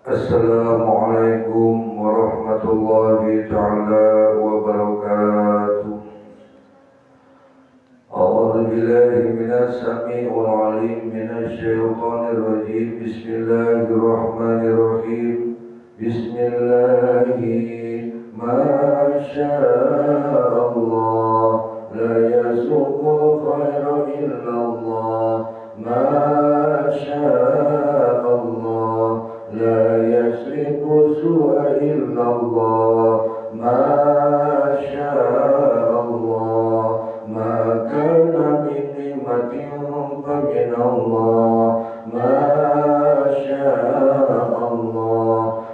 Assalamualaikum warahmatullahi ta'ala wabarakatuh. A'udzu billahi minas samii'il 'aliim minasy syaithaanir rajiim. Bismillahirrahmanirrahim. Bismillahi ma sya'allah la yasuqu khairan illallah ma sya'allah la yasrifu su'a illallah ma sya'allah ma kana min ni'matin fa min Allah ma sya'allah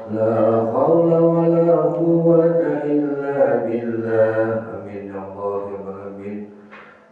la hawla wa la quwwata illa billah. Amin ya Allah ya Alamin.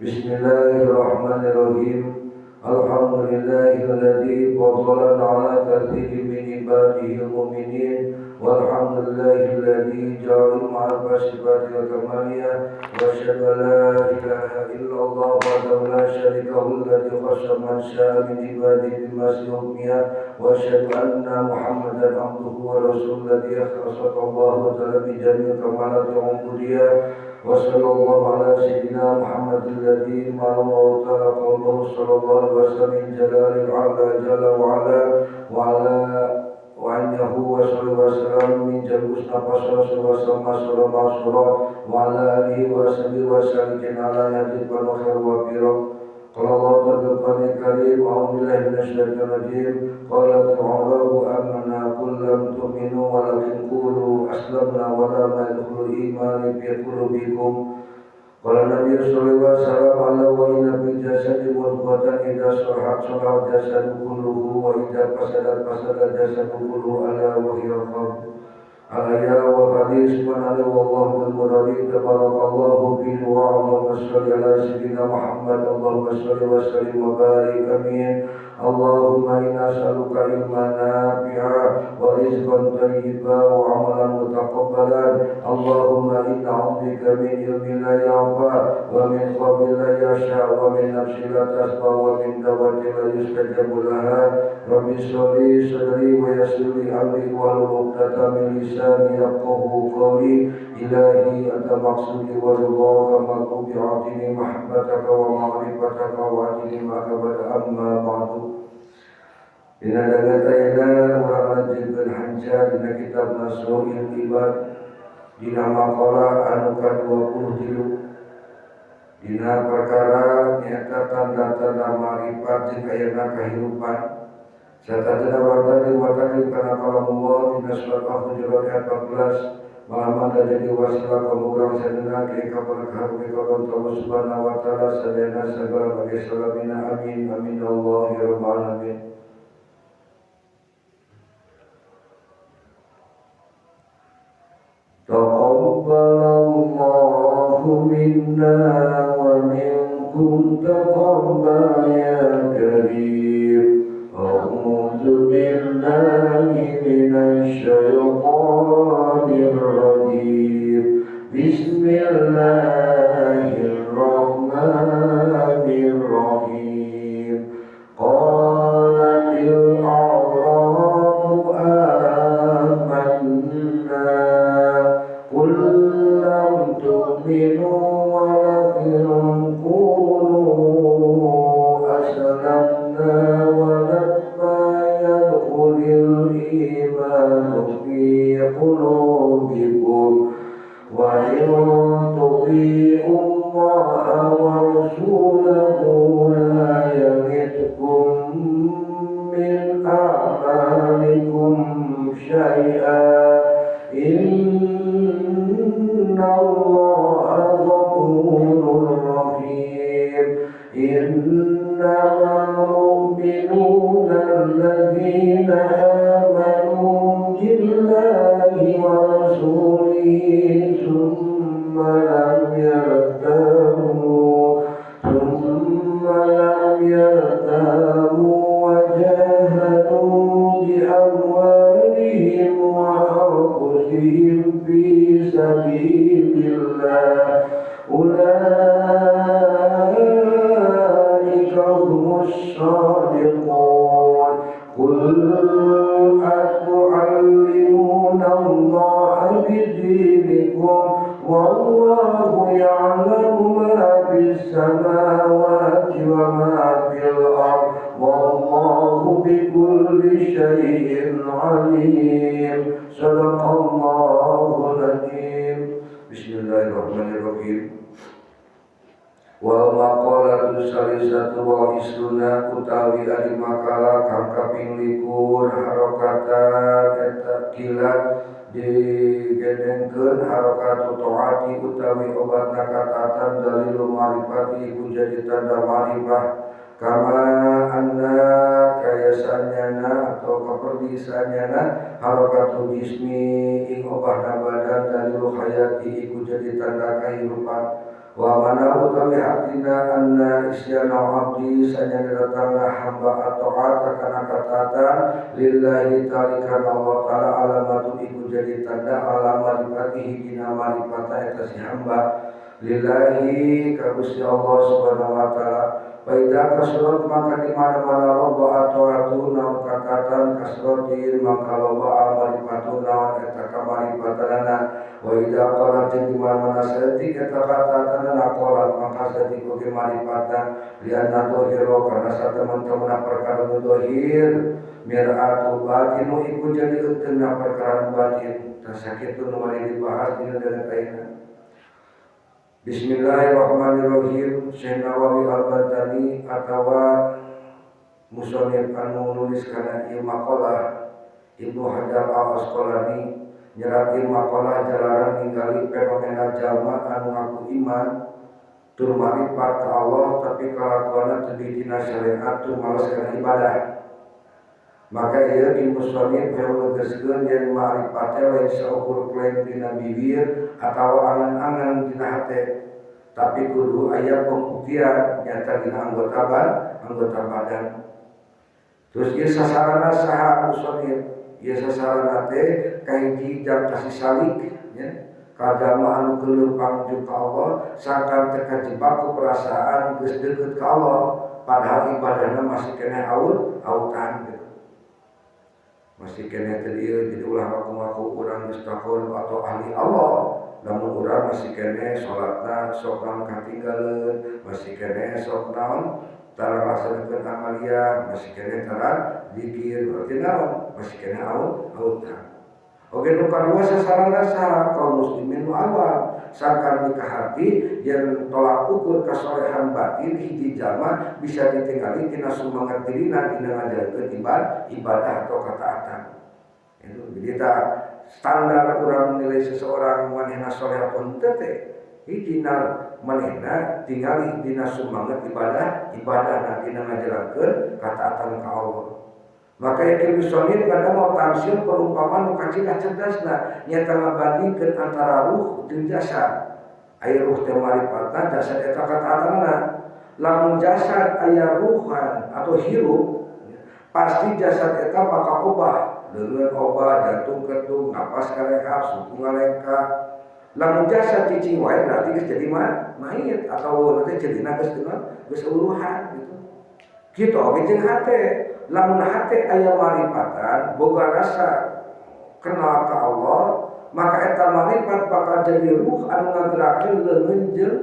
Bismillahirrahmanirrahim. Alhamdulillahilladzi faddalana ala katsirin min ibadihi al-mu'minin walhamdulillahilladzi ja'ala ma'al sifati wa kamaliyah wa asyhadu an la ilaha illallah wahdahu la syarika lahu alladzi khassa man syaa'a min ibadihi bima yu'miyah wa asyhadu anna Muhammadan abduhu wa rasuluhu alladzi akhlasahu Allah ta'ala bi jami'i kamalati ubudiyah. Wassallallahu ala sayyidina Muhammadin alladhi ma'allahu ta'ala qawluhu sallallahu alaihi wasallam jalalil ala jalla wa ala wa annahu wa sallallahu wasallam min jalus nafasa wa ala alihi wa sahbihi wa sallim ala yadid wa khair wa birah. Qala Allah ta'ala karim a'udzu billahi minasyaitonir rajim. Qala ta'ala amanna qul lam tu'minu walakin qulu aslamna wa la yadkhulu imanu fi qulubikum. Qala Nabi sallallahu alaihi wasallam ala wa inna bil jasadi mudghatan idza salahat jasadu kulluhu wa idza fasadat jasadu kulluhu ala wa hiya qalb. Alaya wa hadis man ala wallahu bil muradi tabarakallahu bihi wa Allahumma shalli ala sayyidina Muhammad Allahumma shalli wa sallim wa barik amin. Allahumma inna nas'aluka ilman nafi'a wa rizqan thayyiban wa 'amalan mutaqabbalan. Allahumma inna 'udzubika min ilmin la yanfa' wa min qalbin la yasha' wa min nafsin la tasfa' wa min dawatin la yustajabu laha. Rabbi sholli sadri wa yassir li amri wahlul 'uqdatam min lisani yafqahu qawli. Ilahi anta maqsudi wa ridhaka matlubi 'atini mahabbataka wa ma'rifataka wa 'atini ma'abada amma ba'du. Dina dagatayana urang Jibril Hanjar dina kitab Nasrul Ibad dina maqalah anu ka-23 dina perkara nyata tanda-tanda marifat jeung ayeuna kahirupan serta tanda warta diwatani kana kalamullah dina surat Al-Hujurat ayat 14 malaman jadi wasilah kaum urang sadana ke kaberkahan ke Allah Subhanahu wa taala sadana segala bagi salamina amin amin Allah ya rabbal alamin. Taqabbalallahu minna wa minkum taqabbal ya karim. A'udzu billahi minasy syaithanir rajim. Bismillahirrahmanirrahim. Qalatil a'rabu amanna qul lam tu'minu walakin qulu aslamna walamma yadkhulul imanu fi qulubikum wa in tuti'u Allaha wa rasulahu la yalidkum min a'malikum syai'an inna Allaha ghafurur rahim. Innamal mu'minuna alladzina amanu billahi wa rasulihi thumma lam yartabu wa jahadu bi amwalihim wa anfusihim fi sabilillah. Ulaika humus shadiqun. Qul atu'allimuna Allahu ya'lamu ma fis samawati wa ma fil ardh wallahu bikulli syai'in alim. Sadaqallahul azim. Bismillahirrahmanirrahim. Wal maqalatu salisatu wa isruna utawi ari makalah kang kaping 21 harokatan eta kilat digedengkeun harokatu taati utawi obatna kataatan dalil marifati iku jadi tanda marifah kama anna kayasanyana atau keperdisanyana harokatu jismi ing obahna badan dalil hayati iku jadi tanda kehidupan wa mana utawi hakina anna isyana abdi sanyana datangna hamba atau kana kataatan lillahi ta'ala Allah ta'ala alamatun iku jadi tanda alamat marifatihi dina marifata eta si hamba lillahi ka Gusti Allah subhanahu wa ta'ala. Baida kasrot maka di mana-mana loba atau naon kakatan kasrotin maka loba al-marifatu naon eta kamarifatanana. Wa idza qalat di mana-mana saeutik eta katatanana qalat maka saeutik oge marifatan lianna dohiro karena sateman-teman perkara dohir mir'atu batinu iku jadi euteuna perkara batin tasakitu nu mari dibahas dina dalam kaitan. Bismillahirrahmanirrahim. Syekh Nawawi Al-Bantani atawa musonif anu nulis kana ieu maqalah Ibnu Hajar Al-Asqalani nyerat ieu maqalah jalaran ningali fenomena jalma anu ngaku iman tur marifat ka Allah tapi kalakuanna teu dina syariat tur males kana ibadah. Maka ieu di musonif hayang negaskeun yen marifat teh lain saukur klaim dina bibir atawa angan-angan dina hate, tapi kudu aya pembuktian nyata dina anggota badan. Terus ieu sasarana saha musonif? Ieu sasarana teh kahiji jam kasih salik nya ka jalma anu geuleuh pangju ka Allah sangkan teu kajebak ku perasaan geus deukeut ka Allah padahal ibadahna masih keneh autan gitu. Masih kena teu jadi ulah ngaku-ngaku urang geus takon atau ahli Allah. Namun urang masih kena salatna sok naon katinggalan, masih kena sok naon tara laksanakeun amalia, masih kena tara zikir, berarti naon? Masih kena autan. Oke nu kadua sasarana saha kaum muslimin nu awam sangkan nikah hati yang tolak ukur kasolehan batin hiji jalma bisa ditinggali tina sumangat dirina dina ngajalankeun ibadah atau ketaatan. Itu jadi standar urang menilai seseorang manehna soleh atau henteu teh hijina manehna tingali dina sumangat ibadah dina ngajalankeun ketaatan ka Allah. Maka yang musonif kadang mau tamsil perumpamaan nu kacina cerdasna nyata ngabandingkeun antara ruh jeung jasad. Aya ruh teh marifatan, jasad eta kataatanna. Lamun jasad aya ruhan atau hirup, pasti jasad eta bakal obah, leungeun obah, jantung ketung, napas kalengkap, suku ngalengkap. Lamun jasad cicing wae berarti geus jadi mayit atau nanti jadina geus uruhan gitu. Kitu oge jeung hate. Lamun hati aya marifatan boga rasa kenal ka Allah maka eta marifat bakal jadi ruh anu ngagerakeun leungeun jeung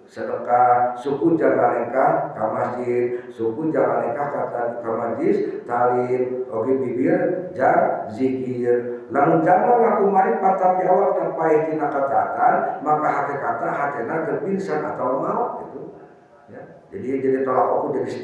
sedekah, suku jangalengkah ka masjid, suku jangalengkah ka majlis talim, oge bibir jar zikir. Lamun jalma ngaku marifat tapi awakna paeh tina kataatan maka hakikatna hatena keur pingsan atau maut gitu. Ya. Jadi tolak ukur jadi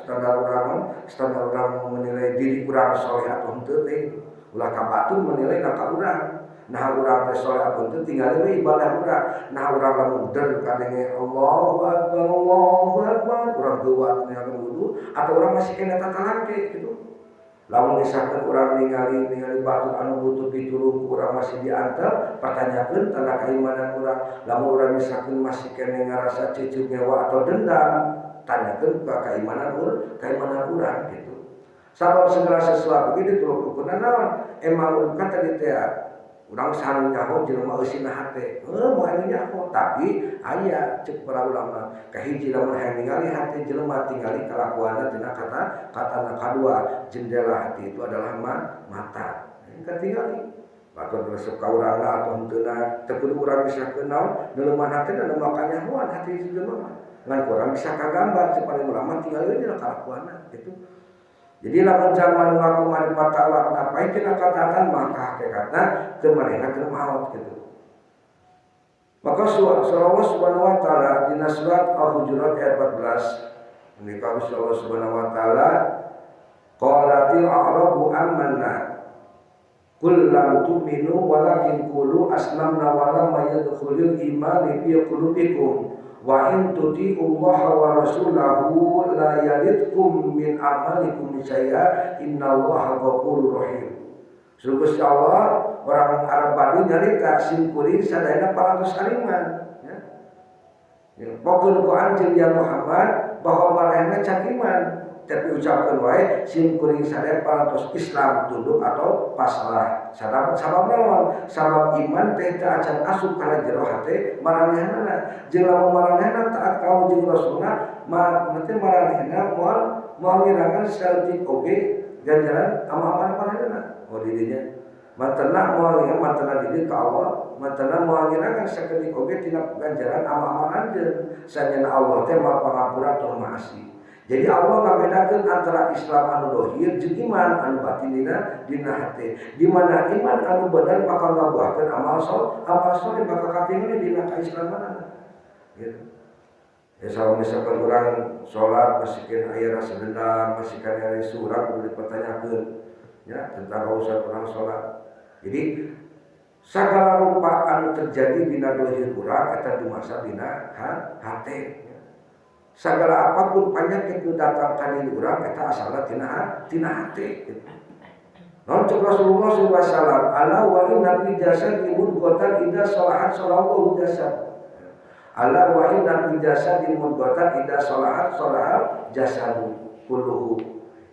standar orang menilai diri kurang soleh atau henteu teh ulah ka batur menilai ka urang. Nah urang teh soleh atau henteu tinggal we ibadah urang. Nah urang lamun der kadenge Allahu akbar urang kuat ningali wudu atau urang masih kena tatalangke gitu. Lamun misalkan urang ningali batur anu butuh pitulung urang masih diantep pertanyakeun tanda keimanan urang. Lamun urang misalkan masih kena ngarasa cicing nyawa atau dendam tanyakeun ka keimanan urang gitu. Sabab segala sesuatu ge ditulak ukurna naon? Emang kan tadi teh urang saling nyaho jelema eusina hate. Moal anu nyaho tapi aya cek para ulama kahiji lamun hayang ningali hate jelema tingali kalakuanna tina katana kadua jendela hati itu adalah mata. Kan tingali Batur resep ka urangna atau henteu teu kudu urang bisa kenal neleuman hatena nu makanyahoan hati si jelema ngan urang bisa kagambar supaya ulama tinggal ieu kalakuanna gitu. Jadi lamun zaman ngaku marifat ta'ala napai tina katatan maka hakikatna teu manehna keur maot gitu. Maka surah Allah Subhanahu wa taala dina surat Al-Hujurat ayat 14 ini kami Allah Subhanahu wa taala qalatil a'rabu amanna qul lam tu'minu walakin qulu aslamna wa lam yadkhulul iman fi qulubikum wa in tuti'ullaha wa rasulahu la yalidkum min amalikum syai'a innallaha ghafurur rahim. Sungguh Allah orang Arab Badu nyarita sim kuring sadayana parantos aliman ya. Pokon ku anjeun ya Muhammad bahwa marehna can iman tapi ucapkeun wae sim kuring sadaya parantos Islam tunduk atau pasrah. Sabab naon? Sabab iman teh teu acan asup kana jero hate maranehna. Jeung lamun maranehna taat ka jeung Rasulna, mate maranehna moal ngirangan saeutik oge ganjaran amal-amal maranehna. Oh didinya mantena moal ngirangan mantena didi ka Allah, mantena moal ngirangan sakedik oge tina ganjaran amal-amal anjeun. Sajeuna Allah teh Maha Pangapura tur Maha Asih. Jadi Allah ngabedakeun antara Islam anu dohir jeung iman anu batin dina hate. Di mana iman anu bener bakal ngabuahkeun amal saleh bakal katingali dina kaislaman. Gitu. Ya sama misalkan orang sholat masihkan aya rasa dendam, masihkan aya surah kudu dipertanyakeun ya tentang kausan orang sholat. Jadi sagala rupa anu terjadi dina dohir urang eta dumasa dina hate. Sagala apapun penyakit nu datang ka diri urang eta asalna tina hate. Naon cek Rasulullah sallallahu alaihi wasallam, ala wa inna fi jasadi mudghatan idza salahat salawatu jasad. Ala wa inna fi jasadi mudghatan idza salahat salaha jasadu kulluhu.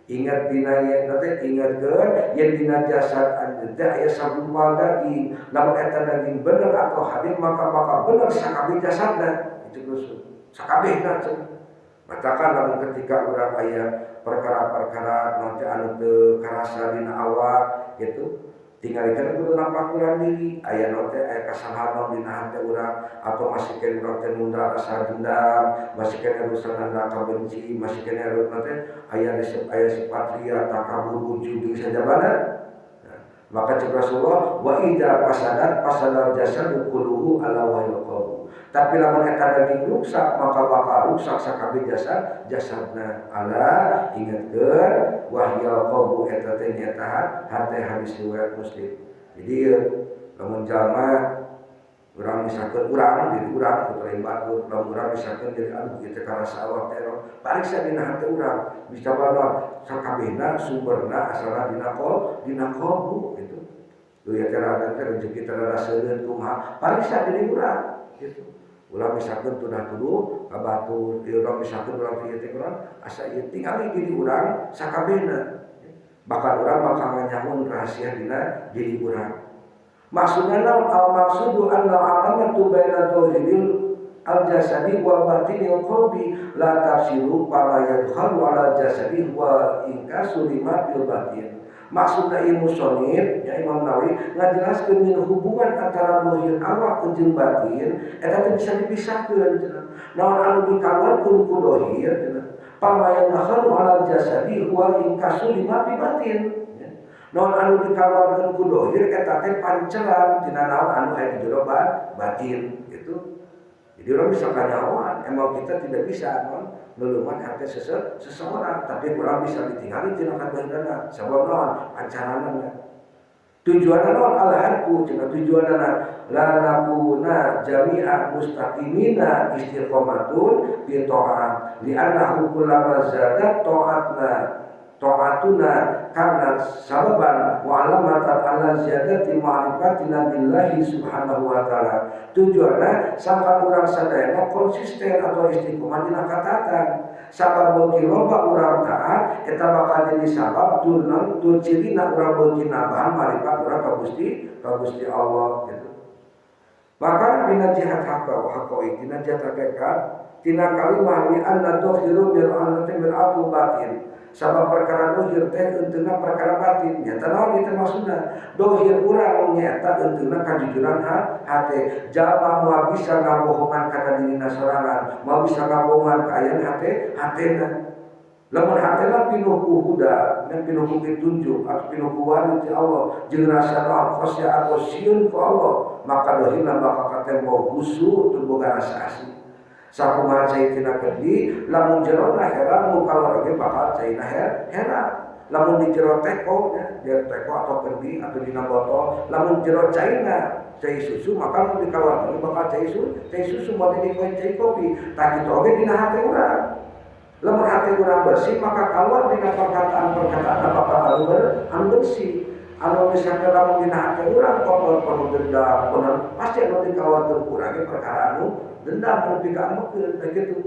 Ingat dina ye teh ingatkeun yen dina jasad anu teh aya sagumpal daging, lamun eta daging bener atau hadir maka bakal bener sakabeh jasadna. Itu Rasul. Sakabehna cenah. Matakan lamun ketika urang aya perkara-perkara nanti anu teu karasa dina awak gitu tinggalikeun kudu nampak urang diri aya nanti aya kasalahan dina hate urang atau masih kene nanti nunda rasa dendam masih kene rusak nanda kabenci masih kene nanti aya sifat ria takabur ujub sajabana. Maka cek Rasulullah wa idza fasadat jasadu kulluhu ala wa yaqabu. Tapi lamun eta daging rusak maka bakal rusak sakabeh jasadna. Ala ingatkeun wa yaqabu eta teh nyaeta hate hadis riwayat Muslim. Jadi lamun jalma urang misalkeun urang diri urang putra batur lamun urang misalkeun jadi aduh ieu teh karasa awak teh pariksa dina hate urang bisa bawa sakabehna sumberna asalna dina qalbu gitu. Tuh ya cara rezeki terada seueun kumaha pariksa diri urang gitu. Ulah misalkeun tunah tuduh ka batur, urang misalkeun urang teh teh urang asa ieu tingali diri urang sakabehna. Bakal urang bakal nganyamun rahasia dina diri urang. Maksudna al-maqsudu anna al-alamatu baina dhahiril al-jasadi wa batinil qalbi la tafsiru fala yadkhalu ala jasadi wa inkasu lima fil batin. Maksudna ilmu musonif ya Imam Nawawi ngajelaskeun hubungan antara dhahir awak jeung batin eta teh bisa dipisahkeun cenah. Naon anu dikawarkeun ku dhahir cenah. Fala yadkhalu ala jasadi wa inkasu lima fil batin. Naon anu dikawarkeun ku dhahir eta teh panceran tina naon anu aya di jero batin gitu. Jadi orang bisa kanyawan, emang kita tidak bisa meluluman hati seseorang, tapi kurang bisa ditinggali tina kadang-kadang. Sebab naon pancaranana. Tujuanna naon alhaqu cenah tujuanna la nakuna jami'a mustaqimina istiqomatun bi ta'at li annahu kullama zadat ta'atuna karena sababan wa alamatan ala ziyadati ma'rifatina billahi subhanahu wa ta'ala. Tujuanna sampai urang sadayana konsisten atau istiqomah dina kataatan. Sabab beuki loba urang taat eta bakal jadi sabab tur cirina urang beuki nambahan marifat urang ka Gusti Allah gitu. Maka bina jihad haqqa tina jihad hakikat tina kalimah li anna dhahiru bil anati bil atu batin. Sabab perkara dohir teh enteuna perkara batin nyata naon itu maksudna dohir urang nyata enteuna kajujuran hate jama moal bisa ngabohongan kana dirina sorangan moal bisa ngabohongan ka aya hatena lamun hatena pinuh ku huda dan pinuh ku petunjuk atau pinuh ku wali ti Allah jeung rasa naon khosya atau sieun ku Allah maka dohirna bakal katempo husu teu boga rasa asli sakumaha cai tina kendi lamun jero na heran nu kalor ge bakal cai na heran lamun di jero teko nya dia teko atau kendi atau dina botol lamun jero caina cai susu maka mun dikawar ge bakal cai susu moal di cai kopi tah kitu oge dina hate urang lamun hate urang bersih maka keluar dina perkataan bakal anu bersih anu misalkan lamun dina hate urang kotor penuh dendam pasti anu dikawarkeun urang ge perkara anu dendam lebih keamukeun begitu.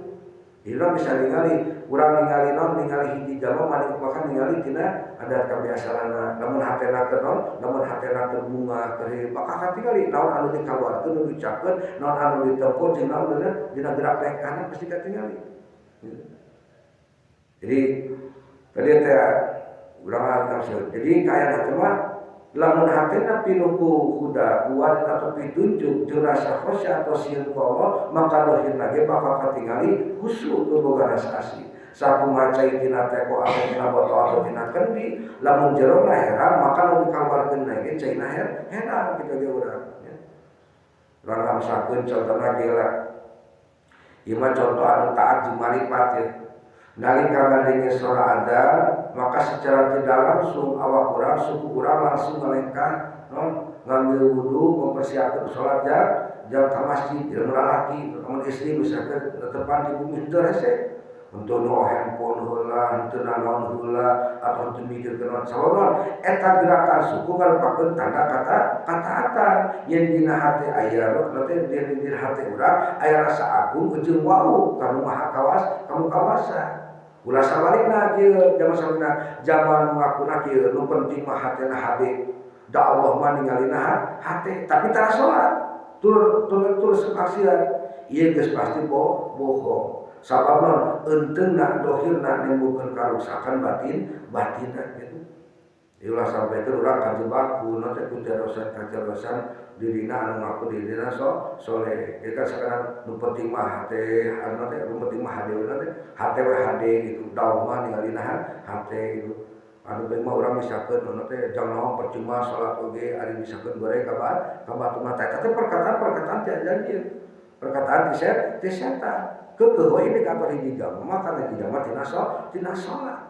Dina bisa ningali urang ningali hiji jalma mani makan ningali tina adat kebiasaanna. Lamun hatena keur lamun hatena keur bunga keur bakal katingali naon anu dikawarkeun anu diucapkeun naon anu ditempo jeung naon dina gerak lengkana pasti katingali. Jadi tadi teh urang maksud. Jadi kaya teh mah lamun hatena pinuh ku huda kuat atau pitunjuk jeung rasa khosya atau sieun ku Allah maka dohirna ge bakal katingali khusyuk teu boga rasa asli sakumaha cai tina teko atau tina botol atau tina kendi lamun jero na heran maka nu dikaluarkeun ge caina heran kitu ge urang ya urang amsakeun contona ge lah ieu mah contoh anu taat jeung marifat ya nalika ngadenge salat adzan maka secara tidak langsung awak urang suku urang langsung ngalengkah ngambil wudu mempersiapkan salat jam ka masjid jeung lalaki mun istri misalkan tetepan di bumi teu rese untuk no handphone heula henteu naon heula atau henteu mikirkeun naon saha eta gerakan suku ngarupakeun tanda kataatan yen dina hate aya berarti dina hate urang aya rasa agung jeung wau kanu maha kamu kawasan ulah sabalikna kieu zaman ngakuna kieu nu penting mah hatena hade da Allah mah ningalina hate tapi tara salat tur maksiat ieu geus pasti bohong sabab naon enteuna dohirna nimbulkeun karuksakan batinna gitu ulah sampaikeun urang kajebak ku teh ku kajarosan dirina anu ngaku dirina soleh eta sekarang nu penting mah hate anu teh nu penting mah hade teh hate we hade gitu daun mah ningalina hate gitu anu teh mah urang misalkeun anu teh jang naon percuma salat oge ari misalkeun goreng ka batu mah teh perkataan teh janji perkataan teh setan keukeuh we indikator hiji jam mah kana hiji jam tina salat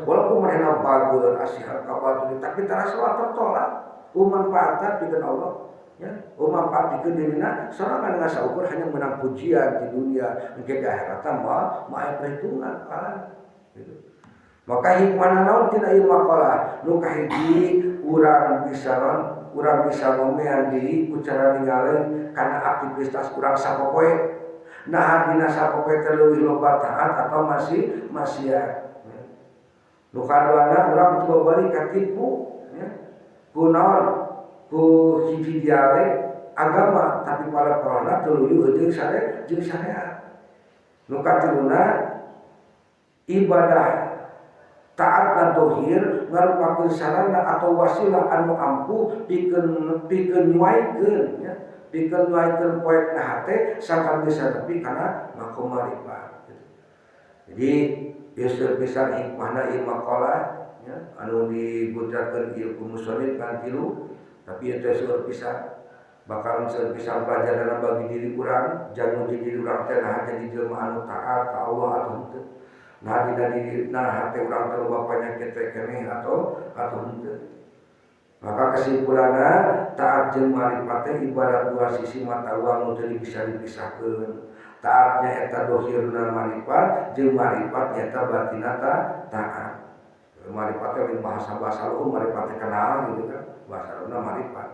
walaupun mereka bagus asihat kabar tapi tara salat tertolak manfaat dikeun Allah ya manfaat dikeun dirina sorangan dengan saukur hanya menang pujian di dunia engke di akhirat mah aya perhitungan gitu maka hikmahna naon tina ieu maqalah nu kahiji urang bisa ngomean diri ku cara ningali kana aktivitas urang sapopoe nah dina sapopoe teh leuwih loba taat atau masih maksiat nu kaduana urang teu balik ka tipu ya kunaon ku hiji dialek agama tapi pada corona tuluyu jeung syariat nu katiluna ibadah taat dan dohir ngarupakeun sarana atau wasilah anu ampuh pikeun nyuaikeun ya pikeun nyuaikeun poekna hate sangkan bisa nepi kana makomarifat jadi biasa pisan hikmahna ieu maqalah ya anu dibudrakeun ieu ku musannif kan tilu tapi eta seueur pisan bakal seueur pisan pelajaran bagi diri urang jangan jadi urang teh nah jadi jelema anu taat ka Allah atau henteu nah dina diri nah hate urang teh loba panyakit teh keneh atau henteu maka kesimpulanna taat jeung marifat teh ibarat dua sisi mata uang nu teu bisa dipisahkeun taatnya eta dohirna marifat jeung marifat eta batinna taat marifat teh bahasa umum marifat teh kenal gitu kan bahasa umumna marifat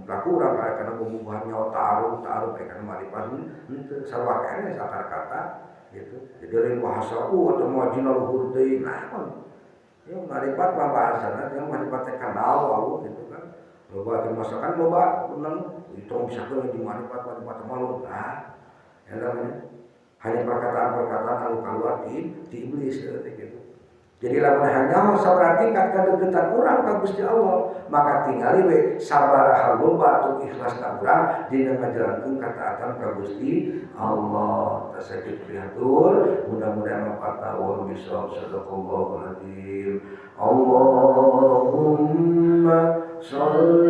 pelaku urang aya kana pembubuhan nyawa ta'aruf aya kana marifat henteu sarua keneh sakar kata gitu jadi lain bahasa atau majina luhur deui naon ya marifat mah bahasana teh marifat teh kenal wau gitu kan loba termasukkan loba nang itu bisa ke di marifat malu ya namanya hanya perkataan-perkataan anu keluar di iblis gitu. Jadi lamun hanya sabaraha tingkat kadeukeutan urang ka Gusti Allah, maka tingali we sabaraha loba atuh ikhlas ka urang dina ngajalankeun kataatan ka Gusti Allah. Tasakit prihatur, mudah-mudahan mapatawa bisa sadaqallahul adzim. Allahumma shalli